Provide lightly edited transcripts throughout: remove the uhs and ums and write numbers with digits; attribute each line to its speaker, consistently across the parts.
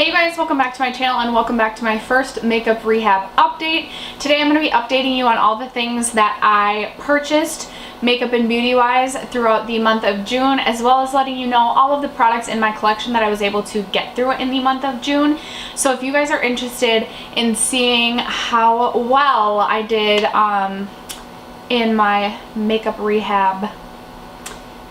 Speaker 1: Hey you guys, welcome back to my channel and welcome back to my first makeup rehab update. Today I'm going to be updating you on all the things that I purchased makeup and beauty wise throughout the month of June, as well as letting you know all of the products in my collection that I was able to get through in the month of June. So if you guys are interested in seeing how well I did in my makeup rehab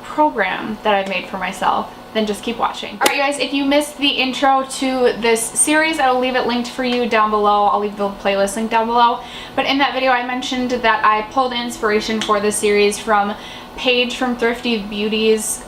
Speaker 1: program that I've made for myself, then just keep watching. Alright you guys, if you missed the intro to this series, I will leave it linked for you down below. I'll leave the playlist link down below. But in that video I mentioned that I pulled inspiration for this series from Paige from Thrifty Beauty's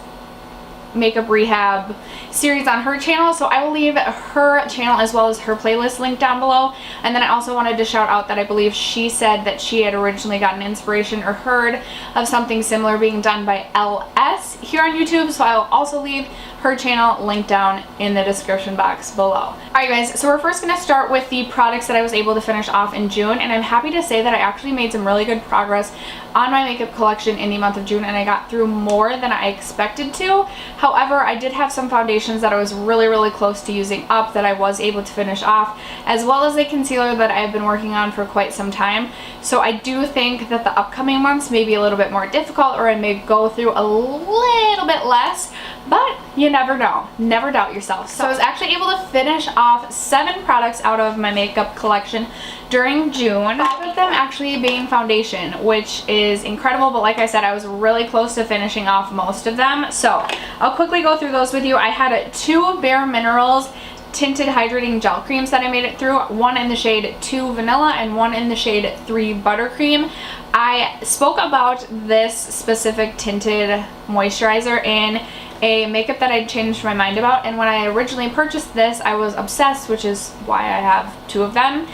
Speaker 1: makeup rehab series on her channel, so I will leave her channel as well as her playlist link down below. And then I also wanted to shout out that I believe she said that she had originally gotten inspiration or heard of something similar being done by LS here on YouTube, so I will also leave her channel linked down in the description box below. Alright guys, so we're first going to start with the products that I was able to finish off in June, and I'm happy to say that I actually made some really good progress on my makeup collection in the month of June, and I got through more than I expected to. However, I did have some foundations that I was really close to using up that I was able to finish off, as well as a concealer that I've been working on for quite some time. So I do think that the upcoming months may be a little bit more difficult, or I may go through a little bit less, but you never know. Never doubt yourself. So I was actually able to finish off 7 products out of my makeup collection during June, 5 of them actually being foundation, which is incredible, but like I said, I was really close to finishing off most of them. So I'll quickly go through those with you. I had 2 Bare Minerals tinted hydrating gel creams that I made it through, one in the shade 2 Vanilla and one in the shade 3 Buttercream. I spoke about this specific tinted moisturizer in a makeup that I'd changed my mind about, and when I originally purchased this I was obsessed, which is why I have 2 of them.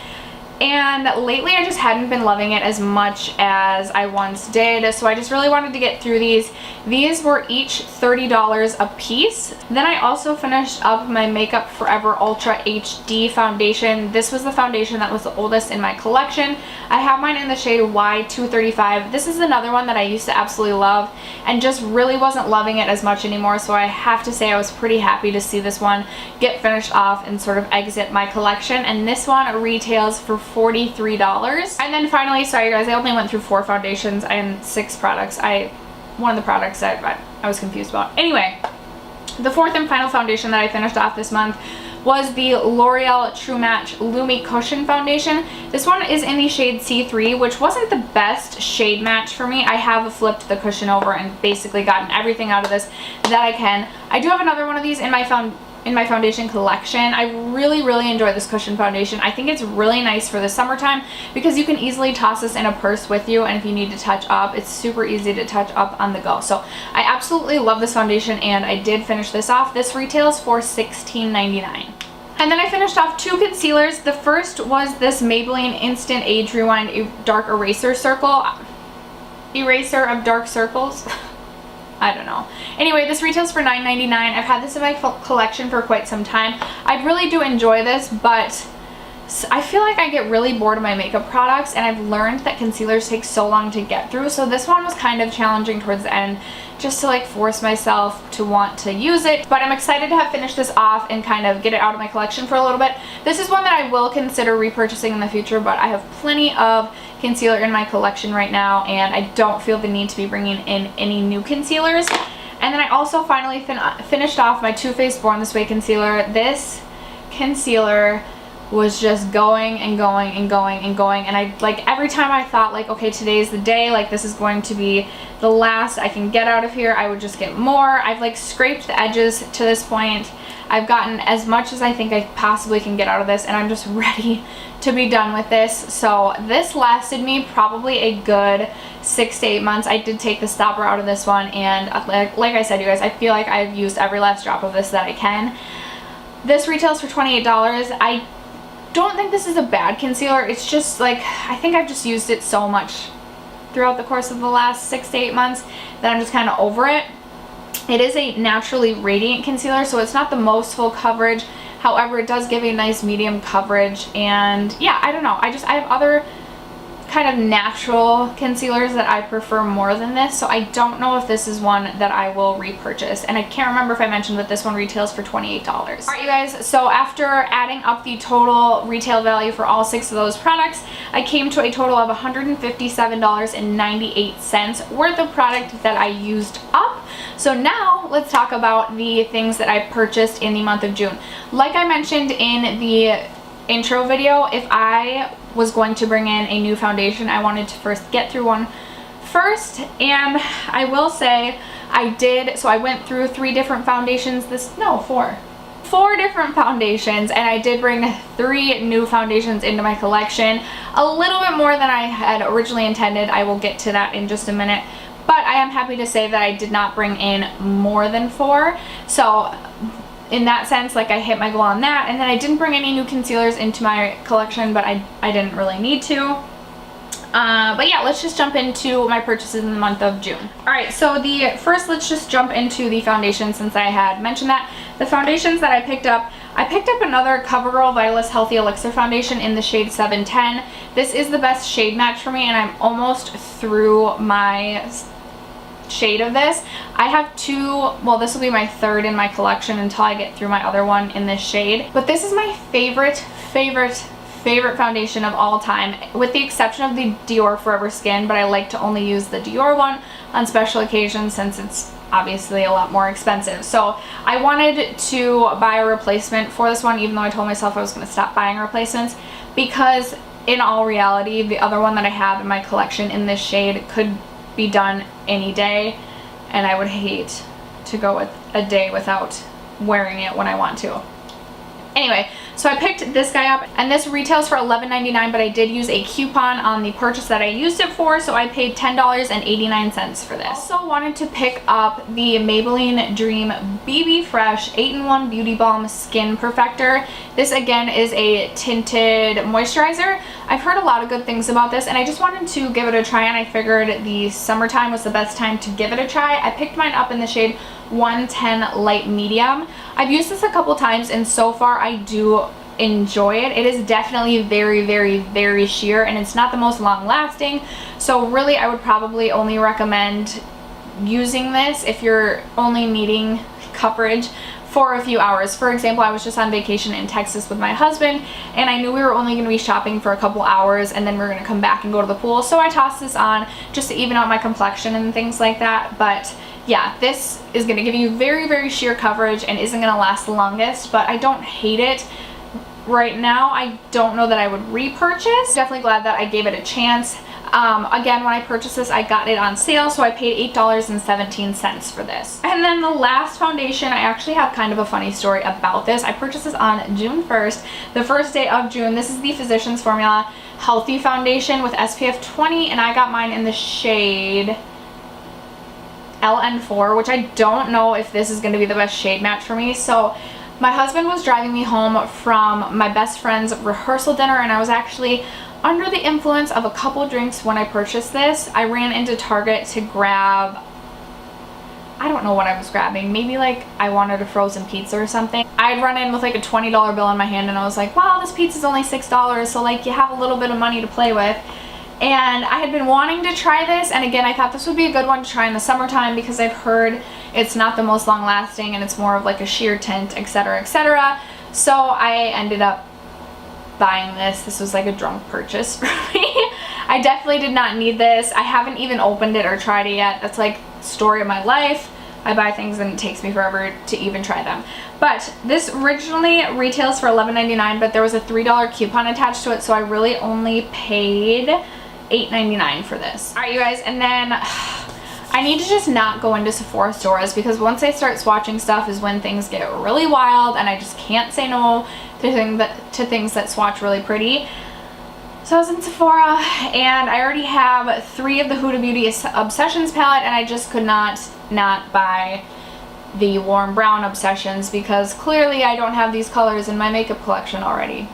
Speaker 1: And lately I just hadn't been loving it as much as I once did, so I just really wanted to get through these. These were each $30 a piece. Then I also finished up my Makeup Forever Ultra HD foundation. This was the foundation that was the oldest in my collection. I have mine in the shade Y235. This is another one that I used to absolutely love and just really wasn't loving it as much anymore, so I have to say I was pretty happy to see this one get finished off and sort of exit my collection. And this one retails for $43. And then finally, sorry guys, I only went through 4 foundations and 6 products. One of the products that I was confused about. Anyway, the 4th and final foundation that I finished off this month was the L'Oreal True Match Lumi Cushion Foundation. This one is in the shade C3, which wasn't the best shade match for me. I have flipped the cushion over and basically gotten everything out of this that I can. I do have another one of these in my foundation collection. I really enjoy this cushion foundation. I think it's really nice for the summertime because you can easily toss this in a purse with you, and if you need to touch up, it's super easy to touch up on the go. So I absolutely love this foundation, and I did finish this off. This retails for $16.99. And then I finished off 2 concealers. The first was this Maybelline Instant Age Rewind Dark Eraser of Dark Circles. I don't know. Anyway, this retails for $9.99. I've had this in my collection for quite some time. I really do enjoy this, but I feel like I get really bored of my makeup products, and I've learned that concealers take so long to get through, so this one was kind of challenging towards the end just to like force myself to want to use it. But I'm excited to have finished this off and kind of get it out of my collection for a little bit. This is one that I will consider repurchasing in the future, but I have plenty of concealer in my collection right now, and I don't feel the need to be bringing in any new concealers. And then I also finally finished off my Too Faced Born This Way concealer. This concealer was just going and going and going and going, and I like every time I thought like, okay, today's the day, like this is going to be the last I can get out of here, I would just get more. I've like scraped the edges to this point. I've gotten as much as I think I possibly can get out of this, and I'm just ready to be done with this. So this lasted me probably a good 6 to 8 months. I did take the stopper out of this one, and like I said, you guys, I feel like I've used every last drop of this that I can. This retails for $28. I don't think this is a bad concealer. It's just like, I think I've just used it so much throughout the course of the last 6 to 8 months that I'm just kind of over it. It is a naturally radiant concealer, so it's not the most full coverage. However, it does give a nice medium coverage, and yeah, I don't know. I have other kind of natural concealers that I prefer more than this, so I don't know if this is one that I will repurchase. And I can't remember if I mentioned that this one retails for $28. Alright, you guys, so after adding up the total retail value for all 6 of those products, I came to a total of $157.98 worth of product that I used up. So now let's talk about the things that I purchased in the month of June. Like I mentioned in the intro video, if I was going to bring in a new foundation, I wanted to first get through one first, and I will say I did. So I went through 4 different foundations, four different foundations, and I did bring 3 new foundations into my collection, a little bit more than I had originally intended. I will get to that in just a minute, but I am happy to say that I did not bring in more than 4. So in that sense, like, I hit my goal on that. And then I didn't bring any new concealers into my collection, but I didn't really need to. But yeah, let's just jump into my purchases in the month of June. Alright, so let's just jump into the foundation, since I had mentioned that. The foundations that I picked up another CoverGirl Vitalist Healthy Elixir foundation in the shade 710. This is the best shade match for me, and I'm almost through my shade of this. I have 2, well, this will be my 3rd in my collection until I get through my other one in this shade. But this is my favorite foundation of all time, with the exception of the Dior Forever Skin, but I like to only use the Dior one on special occasions since it's obviously a lot more expensive. So I wanted to buy a replacement for this one, even though I told myself I was going to stop buying replacements, because in all reality, the other one that I have in my collection in this shade could be done any day, and I would hate to go with a day without wearing it when I want to. Anyway, so I picked this guy up, and this retails for $11.99, but I did use a coupon on the purchase that I used it for, so I paid $10.89 for this. Also wanted to pick up the Maybelline Dream BB Fresh 8-in-1 Beauty Balm Skin Perfector. This again is a tinted moisturizer. I've heard a lot of good things about this, and I just wanted to give it a try, and I figured the summertime was the best time to give it a try. I picked mine up in the shade 110 Light Medium. I've used this a couple times, and so far I do enjoy it. It is definitely very sheer, and it's not the most long lasting, so really I would probably only recommend using this if you're only needing coverage for a few hours. For example, I was just on vacation in Texas with my husband, and I knew we were only going to be shopping for a couple hours, and then we were going to come back and go to the pool, so I tossed this on just to even out my complexion and things like that. But yeah, this is going to give you very sheer coverage and isn't going to last the longest, but I don't hate it. Right now, I don't know that I would repurchase. Definitely glad that I gave it a chance. Again, when I purchased this, I got it on sale, so I paid $8.17 for this. And then the last foundation, I actually have kind of a funny story about this. I purchased this on June 1st, the first day of June. This is the Physicians Formula Healthy Foundation with SPF 20, and I got mine in the shade LN4, which I don't know if this is going to be the best shade match for me. So my husband was driving me home from my best friend's rehearsal dinner, and I was actually under the influence of a couple drinks when I purchased this. I ran into Target to grab, I don't know what I was grabbing, maybe like I wanted a frozen pizza or something. I'd run in with like a $20 bill in my hand, and I was like, wow, this pizza's only $6, so like you have a little bit of money to play with. And I had been wanting to try this, and again, I thought this would be a good one to try in the summertime because I've heard it's not the most long lasting and it's more of like a sheer tint, etc, etc. So I ended up buying this. This was like a drunk purchase for me. I definitely did not need this. I haven't even opened it or tried it yet. That's like the story of my life. I buy things and it takes me forever to even try them. But this originally retails for $11.99, but there was a $3 coupon attached to it, so I really only paid $8.99 for this. Alright, you guys, and then I need to just not go into Sephora stores, because once I start swatching stuff is when things get really wild, and I just can't say no to things that swatch really pretty. So I was in Sephora, and I already have 3 of the Huda Beauty Obsessions palette, and I just could not buy the Warm Brown Obsessions because clearly I don't have these colors in my makeup collection already.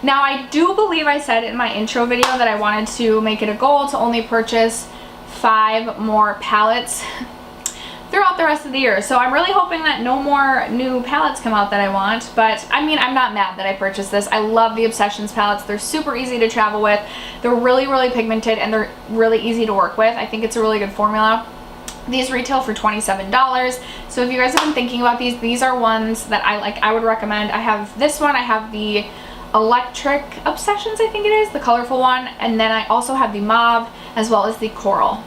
Speaker 1: Now, I do believe I said in my intro video that I wanted to make it a goal to only purchase 5 more palettes throughout the rest of the year. So I'm really hoping that no more new palettes come out that I want, but I mean, I'm not mad that I purchased this. I love the Obsessions palettes. They're super easy to travel with. They're really, really pigmented, and they're really easy to work with. I think it's a really good formula. These retail for $27. So if you guys have been thinking about these are ones that I like. I would recommend. I have this one. I have the Electric Obsessions, I think it is, the colorful one, and then I also have the mauve as well as the coral.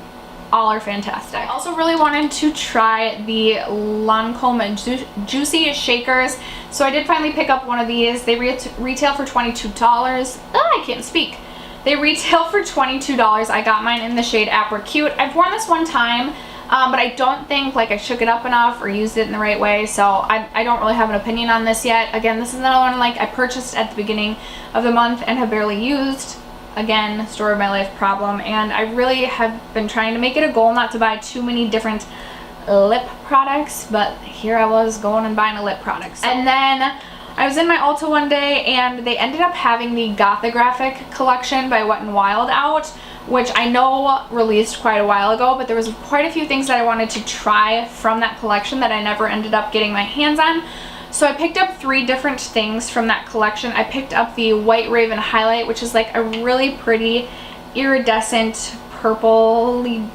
Speaker 1: All are fantastic. I also really wanted to try the Lancome Juicy Shakers, so I did finally pick up one of these. They retail for $22. I can't speak. They retail for $22. I got mine in the shade Apricot. I've worn this one time, but I don't think like I shook it up enough or used it in the right way, so I don't really have an opinion on this yet. Again, this is another one like I purchased at the beginning of the month and have barely used. Again, story of my life problem, and I really have been trying to make it a goal not to buy too many different lip products, but here I was going and buying a lip product. And then I was in my Ulta one day and they ended up having the Gothographic collection by Wet n Wild out, which I know released quite a while ago, but there was quite a few things that I wanted to try from that collection that I never ended up getting my hands on. So I picked up 3 different things from that collection. I picked up the White Raven highlight, which is like a really pretty iridescent purpley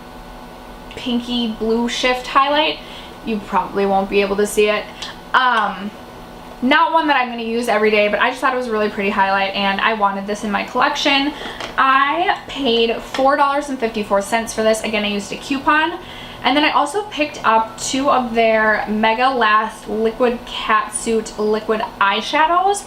Speaker 1: pinky blue shift highlight. You probably won't be able to see it. Not one that I'm going to use every day, but I just thought it was a really pretty highlight and I wanted this in my collection. I paid $4.54 for this. Again, I used a coupon. And then I also picked up 2 of their Mega Last Liquid Catsuit liquid eyeshadows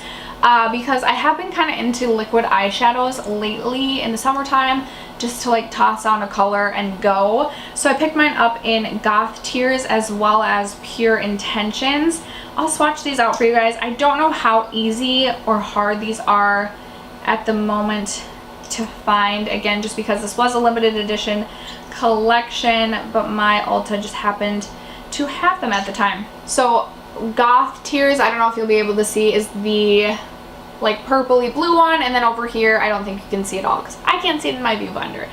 Speaker 1: because I have been kind of into liquid eyeshadows lately in the summertime, just to like toss on a color and go. So I picked mine up in Goth Tears as well as Pure Intentions. I'll swatch these out for you guys. I don't know how easy or hard these are at the moment to find, again, just because this was a limited edition collection, but my Ulta just happened to have them at the time. So Goth Tears, I don't know if you'll be able to see, is the like purpley blue one, and then over here I don't think you can see it all because I can't see it in my viewfinder.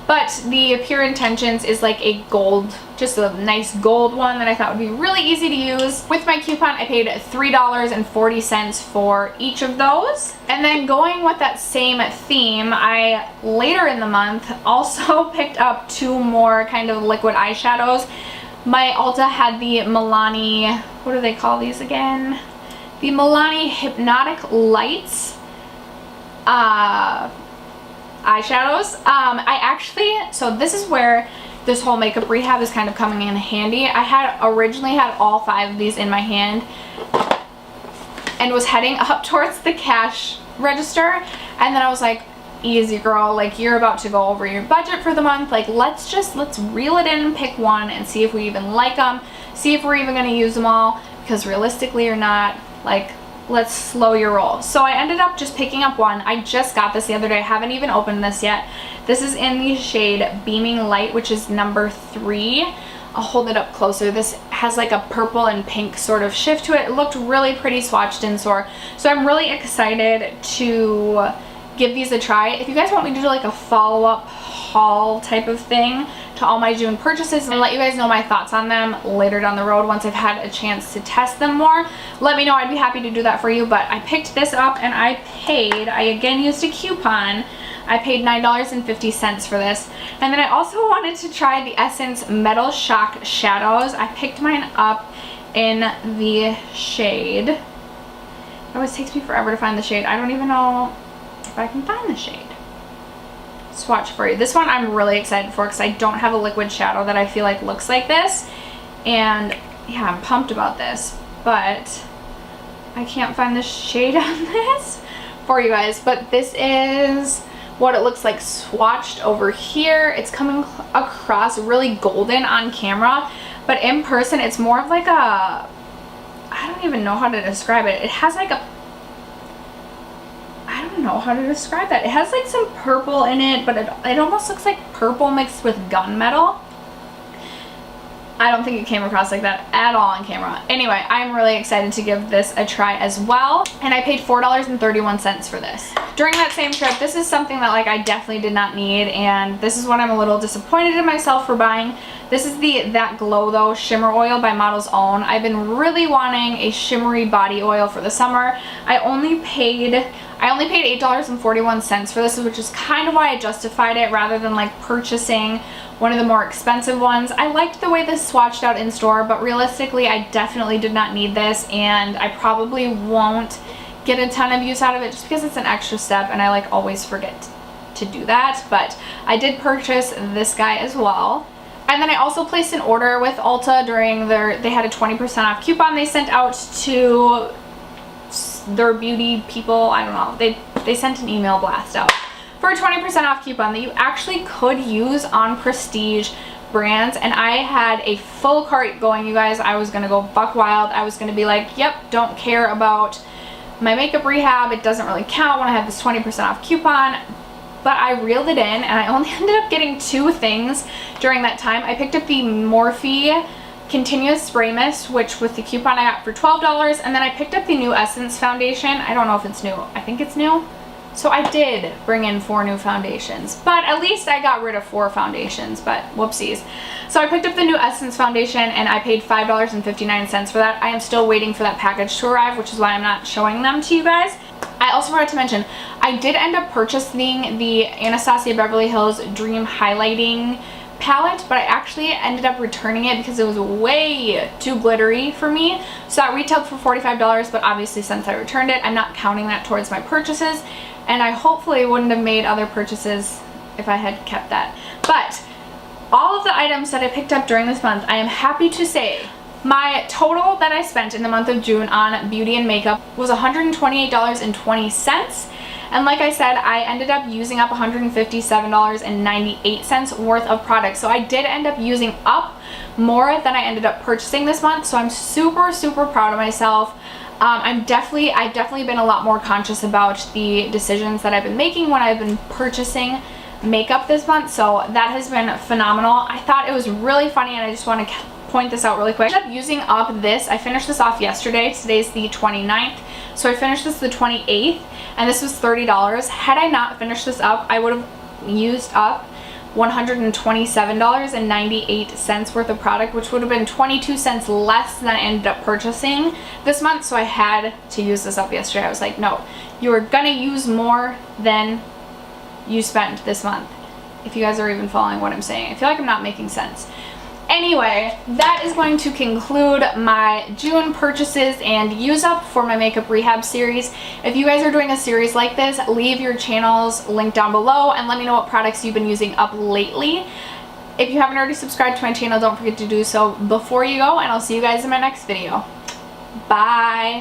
Speaker 1: But the Pure Intentions is like a gold, just a nice gold one that I thought would be really easy to use. With my coupon, I paid $3.40 for each of those. And then going with that same theme, I later in the month also picked up 2 more kind of liquid eyeshadows. My Ulta had the Milani, what do they call these again? The Milani Hypnotic Lights eyeshadows. I actually, so this is where this whole makeup rehab is kind of coming in handy. I had originally had all 5 of these in my hand and was heading up towards the cash register, and then I was like, easy girl, like you're about to go over your budget for the month, like let's reel it in and pick one and see if we even like them, see if we're even going to use them all, because realistically or not, like let's slow your roll. So I ended up just picking up one. I just got this the other day. I haven't even opened this yet. This is in the shade Beaming Light, which is number 3. I'll hold it up closer. This has like a purple and pink sort of shift to it. It looked really pretty swatched in store. So I'm really excited to give these a try. If you guys want me to do like a follow-up haul type of thing to all my June purchases and let you guys know my thoughts on them later down the road once I've had a chance to test them more, let me know. I'd be happy to do that for you. But I picked this up and I again used a coupon. I paid $9.50 for this. And then I also wanted to try the Essence Metal Shock Shadows. I picked mine up in the shade, it always takes me forever to find the shade. I don't even know if I can find the shade. Swatch for you. This one I'm really excited for because I don't have a liquid shadow that I feel like looks like this, and yeah, I'm pumped about this, but I can't find the shade on this for you guys. But this is what it looks like swatched over here. It's coming across really golden on camera, but in person it's more of like a, I don't even know how to describe it. It has like a, I don't know how to describe that. It has like some purple in it, but it almost looks like purple mixed with gunmetal. I don't think it came across like that at all on camera. Anyway, I'm really excited to give this a try as well. And I paid $4.31 for this. During that same trip, this is something that like I definitely did not need, and this is what I'm a little disappointed in myself for buying. This is the That Glow Though Shimmer Oil by Model's Own. I've been really wanting a shimmery body oil for the summer. I only paid $8.41 for this, which is kind of why I justified it rather than like purchasing one of the more expensive ones. I liked the way this swatched out in store, but realistically I definitely did not need this, and I probably won't get a ton of use out of it just because it's an extra step and I like always forget to do that. But I did purchase this guy as well. And then I also placed an order with Ulta during they had a 20% off coupon they sent out to their beauty people. I don't know, they sent an email blast out for a 20% off coupon that you actually could use on prestige brands. And I had a full cart going, you guys. I was gonna go buck wild. I was gonna be like, yep, don't care about my Makeup Rehab, it doesn't really count when I have this 20% off coupon. But I reeled it in, and I only ended up getting 2 things during that time. I picked up the Morphe Continuous Spray Mist, which with the coupon I got for $12, and then I picked up the new Essence foundation. I don't know if it's new. I think it's new. So I did bring in 4 new foundations, but at least I got rid of 4 foundations, but whoopsies. So I picked up the new Essence foundation, and I paid $5.59 for that. I am still waiting for that package to arrive, which is why I'm not showing them to you guys. I also forgot to mention, I did end up purchasing the Anastasia Beverly Hills Dream Highlighting palette, but I actually ended up returning it because it was way too glittery for me. So that retailed for $45, but obviously since I returned it, I'm not counting that towards my purchases, and I hopefully wouldn't have made other purchases if I had kept that. But all of the items that I picked up during this month, I am happy to say my total that I spent in the month of June on beauty and makeup was $128.20. And like I said, I ended up using up $157.98 worth of products. So I did end up using up more than I ended up purchasing this month. So I'm super, super proud of myself. I've definitely been a lot more conscious about the decisions that I've been making when I've been purchasing makeup this month. So that has been phenomenal. I thought it was really funny, and I just want to point this out really quick. I ended up using up this. I finished this off yesterday. Today's the 29th. So I finished this the 28th, and this was $30. Had I not finished this up, I would have used up $127.98 worth of product, which would have been 22 cents less than I ended up purchasing this month. So I had to use this up yesterday. I was like, no, you are gonna use more than you spent this month. If you guys are even following what I'm saying, I feel like I'm not making sense. Anyway, that is going to conclude my June purchases and use up for my Makeup Rehab series. If you guys are doing a series like this, leave your channels linked down below and let me know what products you've been using up lately. If you haven't already subscribed to my channel, don't forget to do so before you go, and I'll see you guys in my next video. Bye!